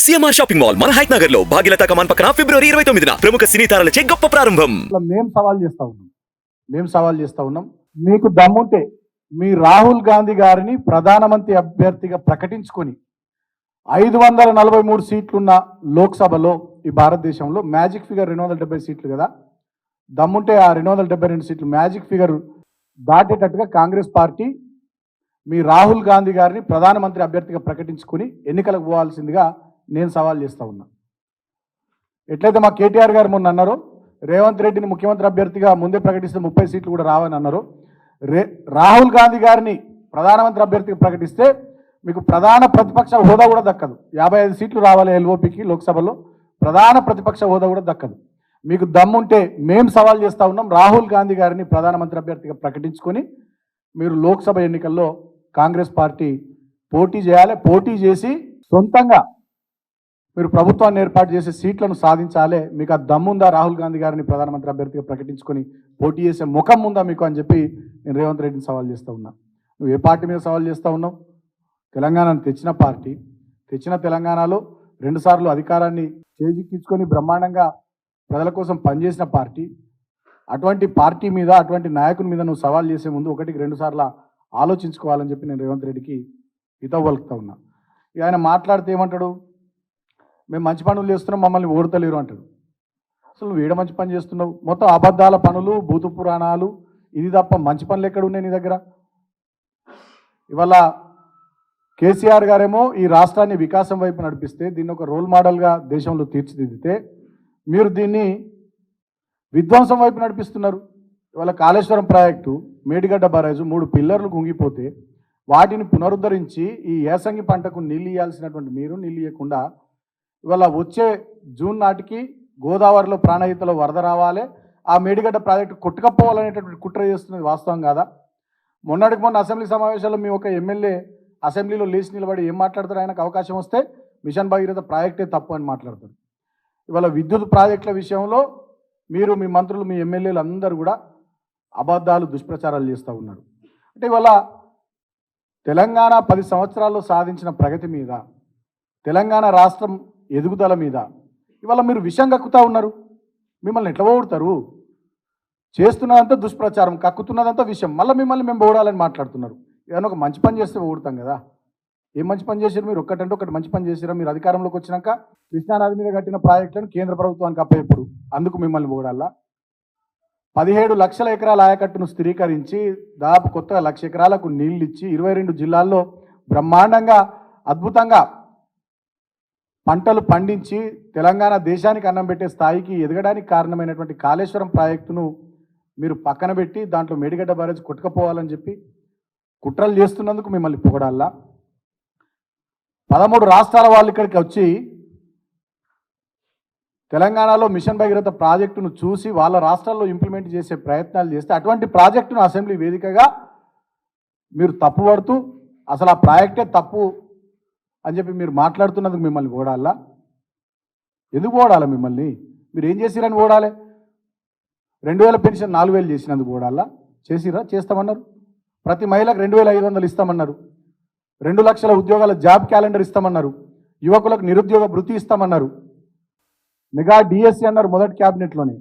CMR shopping mall మన height Nagar లో భాగ్యలతా కమాన్ పక్కన ఫిబ్రవరి 29న ప్రముఖ సినీ తారలచే గొప్ప ప్రారంభం. మేము సవాల్ చేస్తా ఉన్నాం మీకు దమ్ముంటే మీ రాహుల్ గాంధీ గారిని ప్రధానమంత్రి అభ్యర్థిగా ప్రకటించుకొని 543 సీట్లున్న లోక్సభలో ఈ భారతదేశంలో మ్యాజిక్ ఫిగర్ 270 సీట్లు కదా, దమ్ముంటే ఆ 272 సీట్లు మ్యాజిక్ ఫిగర్ దాటేటట్టుగా కాంగ్రెస్ పార్టీ మీ రాహుల్ గాంధీ గారిని ప్రధానమంత్రి అభ్యర్థిగా ప్రకటించుకుని ఎన్నికలకు పోవాల్సిందిగా నేను సవాల్ చేస్తూ ఉన్నా. ఎట్లయితే మా కేటీఆర్ గారు మొన్న అన్నారో రేవంత్ రెడ్డిని ముఖ్యమంత్రి అభ్యర్థిగా ముందే ప్రకటిస్తే 30 సీట్లు కూడా రావని అన్నారు. రాహుల్ గాంధీ గారిని ప్రధానమంత్రి అభ్యర్థిగా ప్రకటిస్తే మీకు ప్రధాన ప్రతిపక్ష హోదా కూడా దక్కదు. 55 సీట్లు రావాలి ఎల్ఓపికి లోక్సభలో, ప్రధాన ప్రతిపక్ష హోదా కూడా దక్కదు. మీకు దమ్ముంటే మేము సవాల్ చేస్తూ ఉన్నాం, రాహుల్ గాంధీ గారిని ప్రధానమంత్రి అభ్యర్థిగా ప్రకటించుకొని మీరు లోక్సభ ఎన్నికల్లో కాంగ్రెస్ పార్టీ పోటీ చేయాలి. పోటీ చేసి సొంతంగా మీరు ప్రభుత్వాన్ని ఏర్పాటు చేసే సీట్లను సాధించాలి. మీకు ఆ దమ్ముందా రాహుల్ గాంధీ గారిని ప్రధానమంత్రి అభ్యర్థిగా ప్రకటించుకొని పోటీ చేసే ముఖం ఉందా మీకు అని చెప్పి నేను రేవంత్ రెడ్డిని సవాల్ చేస్తూ ఉన్నా. నువ్వు ఏ పార్టీ మీద సవాల్ చేస్తూ ఉన్నావు? తెలంగాణను తెచ్చిన పార్టీ, తెచ్చిన తెలంగాణలో 2 సార్లు అధికారాన్ని చేజిక్కించుకొని బ్రహ్మాండంగా ప్రజల కోసం పనిచేసిన పార్టీ. అటువంటి పార్టీ మీద, అటువంటి నాయకుని మీద నువ్వు సవాల్ చేసే ముందు 1-2 సార్లు ఆలోచించుకోవాలని చెప్పి నేను రేవంత్ రెడ్డికి హితవు పలుకుతా ఉన్నా. ఆయన మాట్లాడితే ఏమంటాడు, మేము మంచి పనులు చేస్తున్నాం మమ్మల్ని ఓడతలేరు అంటాడు. అసలు నువ్వు ఏడ మంచి పని చేస్తున్నావు? మొత్తం అబద్ధాల పనులు, భూత పురాణాలు, ఇది తప్ప మంచి పనులు ఎక్కడ ఉన్నాయి నీ దగ్గర? ఇవాళ కేసీఆర్ గారేమో ఈ రాష్ట్రాన్ని వికాసం వైపు నడిపిస్తే, దీన్ని ఒక రోల్ మోడల్గా దేశంలో తీర్చిదిద్దితే, మీరు దీన్ని విధ్వంసం వైపు నడిపిస్తున్నారు. ఇవాళ కాళేశ్వరం ప్రాజెక్టు, మేడిగడ్డ బరాజు 3 పిల్లర్లు కుంగిపోతే వాటిని పునరుద్ధరించి ఈ యాసంగి పంటకు నీళ్ళు ఇవ్వాల్సినటువంటి మీరు నీళ్ళు ఇవ్వకుండా ఇవాళ వచ్చే జూన్ నాటికి గోదావరిలో ప్రాణహితలో వరద రావాలి, ఆ మేడిగడ్డ ప్రాజెక్టు కొట్టుకపోవాలనేటటువంటి కుట్ర చేస్తున్నది వాస్తవం కాదా? మొన్నటికి మొన్న అసెంబ్లీ సమావేశాల్లో మీ ఒక ఎమ్మెల్యే అసెంబ్లీలో లేచి నిలబడి ఏం మాట్లాడతారు? ఆయనకు అవకాశం వస్తే మిషన్ భగీరథ ప్రాజెక్టే తప్పు అని మాట్లాడతారు. ఇవాళ విద్యుత్ ప్రాజెక్టుల విషయంలో మీరు, మీ మంత్రులు, మీ ఎమ్మెల్యేలు అందరూ కూడా అబద్ధాలు, దుష్ప్రచారాలు చేస్తూ ఉన్నారు. అంటే ఇవాళ తెలంగాణ 10 సంవత్సరాల్లో సాధించిన ప్రగతి మీద, తెలంగాణ రాష్ట్రం ఎదుగుదల మీద ఇవాళ మీరు విషం కక్కుతూ ఉన్నారు. మిమ్మల్ని ఎట్లా ఓడుతారు? చేస్తున్నదంతా దుష్ప్రచారం, కక్కుతున్నదంతా విషయం, మళ్ళీ మిమ్మల్ని మేము ఓడాలని మాట్లాడుతున్నారు. ఏదైనా ఒక మంచి పని చేస్తే ఓడుతాం కదా. ఏం మంచి పని చేశారు మీరు? ఒక్కటంటే ఒకటి మంచి పని చేశారా? మీరు అధికారంలోకి వచ్చినాక కృష్ణానది మీద కట్టిన ప్రాజెక్టులను కేంద్ర ప్రభుత్వానికి అప్పచెప్పుడు అందుకు మిమ్మల్ని ఓడాలా? 17 లక్షల ఎకరాల ఆయకట్టును స్థిరీకరించి దాదాపు కొత్తగా 1,00,000 ఎకరాలకు నీళ్ళు ఇచ్చి 22 జిల్లాల్లో బ్రహ్మాండంగా అద్భుతంగా పంటలు పండించి తెలంగాణ దేశానికి అన్నం పెట్టే స్థాయికి ఎదగడానికి కారణమైనటువంటి కాళేశ్వరం ప్రాజెక్టును మీరు పక్కన పెట్టి దాంట్లో మేడిగడ్డ బ్యారేజ్ కొట్టుకపోవాలని చెప్పి కుట్రలు చేస్తున్నందుకు మిమ్మల్ని పొగడాలా? 13 రాష్ట్రాల వాళ్ళు ఇక్కడికి వచ్చి తెలంగాణలో మిషన్ భగీరథ ప్రాజెక్టును చూసి వాళ్ళ రాష్ట్రాల్లో ఇంప్లిమెంట్ చేసే ప్రయత్నాలు చేస్తే అటువంటి ప్రాజెక్టును అసెంబ్లీ వేదికగా మీరు తప్పుపడుతూ అసలు ఆ ప్రాజెక్టే తప్పు అని చెప్పి మీరు మాట్లాడుతున్నందుకు మిమ్మల్ని ఓడాలా? ఎందుకు ఓడాలా? మిమ్మల్ని మీరు ఏం చేసిరని ఓడాలి? 2000 పెన్షన్ 4,000 చేసినందుకు ఓడాలా? చేసిరా? చేస్తామన్నారు. ప్రతి మహిళకు 2,500 ఇస్తామన్నారు. 2 లక్షల ఉద్యోగాల జాబ్ క్యాలెండర్ ఇస్తామన్నారు. యువకులకు నిరుద్యోగ భృతి ఇస్తామన్నారు. మెగా డిఎస్సి అన్నారు మొదటి క్యాబినెట్లోనే.